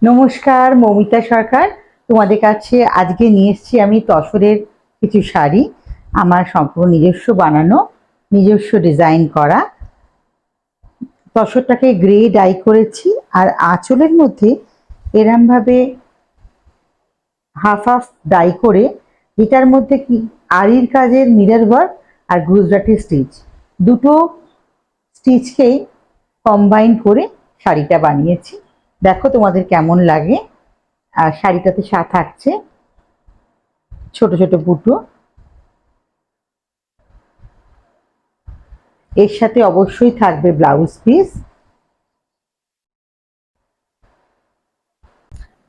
নমস্কার, মৌমিতা সরকার তোমাদের কাছে আজকে নিয়ে এসেছি আমি তসরের কিছু শাড়ি। আমার সম্পূর্ণ নিজস্ব বানানো, নিজস্ব ডিজাইন করা। তসরটাকে গ্রে ডাই করেছি, আর আঁচলের মধ্যে এরমভাবে হাফ হাফ ডাই করে, এটার মধ্যে কি আরির কাজের মিরর ওয়ার্ক আর গুজরাটি স্টিচ, দুটো স্টিচকেই কম্বাইন করে শাড়িটা বানিয়েছি। দেখো তোমাদের কেমন লাগে। আর শাড়িটাতে থাকছে ছোট ছোট বুটো, এর সাথে অবশ্যই থাকবে ব্লাউজ পিস।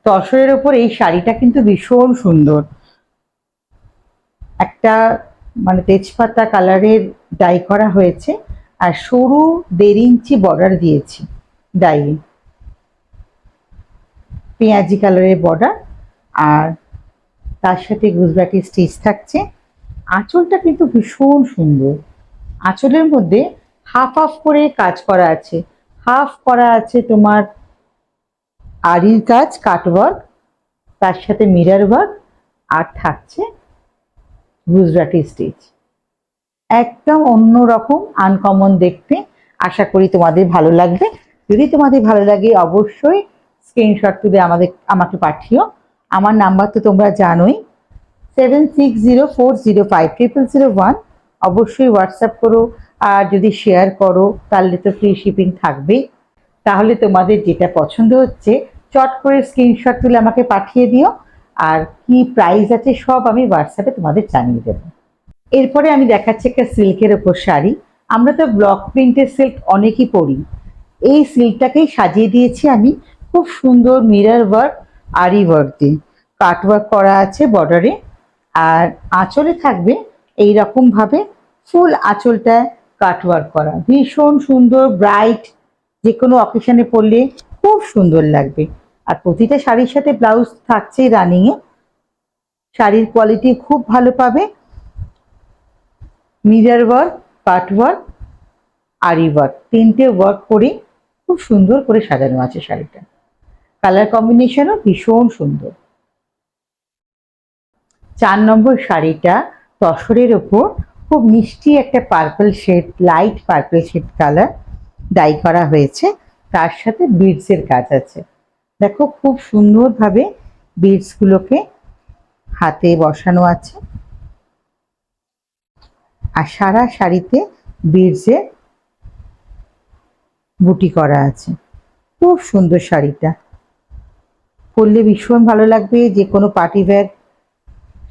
তসরের ওপর এই শাড়িটা কিন্তু ভীষণ সুন্দর, একটা মানে তেজপাতা কালারের ডাই করা হয়েছে, আর সরু 1.5 ইঞ্চি বর্ডার দিয়েছি ডাই, পেঁয়াজি কালারের বর্ডার, আর তার সাথে গুজরাটি স্টিচ থাকছে। আঁচলটা কিন্তু ভীষণ সুন্দর, আঁচলের মধ্যে হাফ হাফ করে কাজ করা আছে, হাফ করা আছে তোমার আরির কাজ কাটওয়ার্ক, তার সাথে মিরর ওয়ার্ক, আর থাকছে গুজরাটি স্টিচ। একদম অন্যরকম আনকমন দেখতে। আশা করি তোমাদের ভালো লাগবে। যদি তোমাদের ভালো লাগে অবশ্যই স্ক্রিনশট তুলে আমাকে পাঠিও। আমার নাম্বার তো তোমরা জানোই, 7604050001। অবশ্যই হোয়াটসঅ্যাপ করো, আর যদি শেয়ার করো তাহলে তো ফ্রি শিপিং থাকবেই। তাহলে তোমাদের যেটা পছন্দ হচ্ছে চট করে স্ক্রিনশট তুলে আমাকে পাঠিয়ে দিও, আর কি প্রাইস আছে সব আমি হোয়াটসঅ্যাপে তোমাদের জানিয়ে দেবো। এরপরে আমি দেখাচ্ছি একটা সিল্কের ওপর শাড়ি। আমরা তো ব্লক প্রিন্টের সিল্ক অনেকই পরি, এই সিল্কটাকেই সাজিয়ে দিয়েছি আমি খুব সুন্দর মিরর ওয়ার্ক, আরি ওয়ার্ক দিয়ে কাট ওয়ার্ক করা আছে বর্ডারে, আর আঁচলে থাকবে এইরকম ভাবে ফুল আঁচলটা কাট ওয়ার্ক করা, ভীষণ সুন্দর ব্রাইট, যে কোনো অকেশনে পরলে খুব সুন্দর লাগবে। আর প্রতিটা শাড়ির সাথে ব্লাউজ থাকছে রানিংয়ে। শাড়ির কোয়ালিটি খুব ভালো পাবে। মিরর ওয়ার্ক, কাট ওয়ার্ক, আরি ওয়ার্ক, তিনটে ওয়ার্ক করে খুব সুন্দর করে সাজানো আছে শাড়িটা। কালার কম্বিনেশনও ভীষণ সুন্দর। 4 নম্বর শাড়িটা তসরের ওপর খুব মিষ্টি একটা purple shade, light purple shade colour dye করা হয়েছে, তার সাথে বিডসের কাজ আছে। দেখো খুব সুন্দরভাবে বিডসগুলোকে হাতে বসানো আছে, আর সারা শাড়িতে বিডসের বুটি করা আছে। খুব সুন্দর শাড়িটা, পরলে ভীষণ ভালো লাগবে, যে কোনো পার্টি ওয়্যার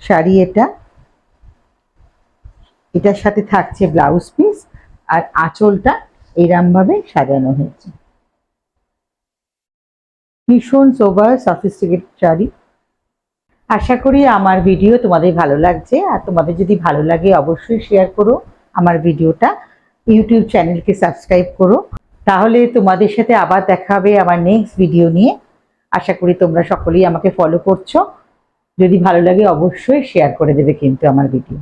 শাড়ি এটা। এটার সাথে থাকছে ব্লাউজ পিস, আর আঁচলটা এরম ভাবে সাজানো হয়েছে। ভীষণ সোবার সফিস্টিকেটেড শাড়ি। আশা করি আমার ভিডিও তোমাদের ভালো লাগছে, আর তোমাদের যদি ভালো লাগে অবশ্যই শেয়ার করো আমার ভিডিওটা, ইউটিউব চ্যানেলকে সাবস্ক্রাইব করো। তাহলে তোমাদের সাথে আবার দেখা হবে আমার নেক্সট ভিডিও নিয়ে। আশা করি তোমরা সকলেই আমাকে ফলো করছো। যদি ভালো লাগে অবশ্যই শেয়ার করে দেবে কিন্তু আমার ভিডিও।